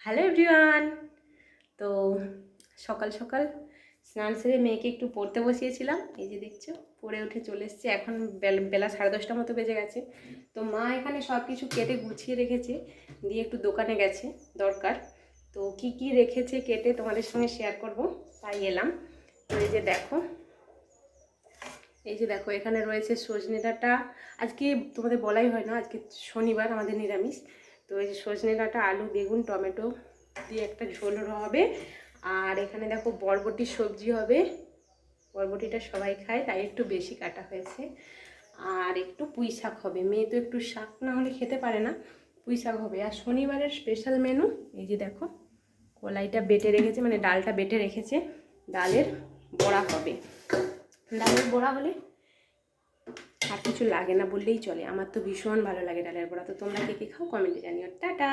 Hello everyone. তো সকাল সকাল স্নান সেরে মেয়েকে একটু পড়তে বসিয়েছিলাম। এই যে দেখছো পড়ে উঠে চলে এসছে। এখন বেলা 10:30 মতো বেজে গেছে। তো মা এখানে সব কিছু কেটে গুছিয়ে রেখেছে, দিয়ে একটু দোকানে গেছে দরকার। তো কি কি রেখেছে কেটে তোমাদের সঙ্গে শেয়ার করব, তাই এলাম। তো এই যে দেখো এখানে রয়েছে সজনে ডাঁটা। আজকে তোমাদের বলাই হয় না, আজকে শনিবার, আমাদের নিরামিষ। তো এই যে সজনে ডাঁটা, আলু, বেগুন, টমেটো দিয়ে একটা ঝোল হবে। আর এখানে দেখো বরবটির সবজি হবে। বরবটিটা সবাই খায়, তাই একটু বেশি কাটা হয়েছে। আর একটু পুঁই শাক হবে, মেয়ে তো একটু শাক না হলে খেতে পারে না, পুঁই শাক হবে। আর শনিবারের স্পেশাল মেনু এই যে দেখো, কলাইটা বেটে রেখেছে, মানে ডালটা বেটে রেখেছে, ডালের বড়া হবে। ডালের বড়া হলে আর কিছু লাগে না বললেই চলে। আমার তো ভীষণ ভালো লাগে ডালের বড়া। তো তোমরা কে কে খাও কমেন্টে জানিও। টাটা।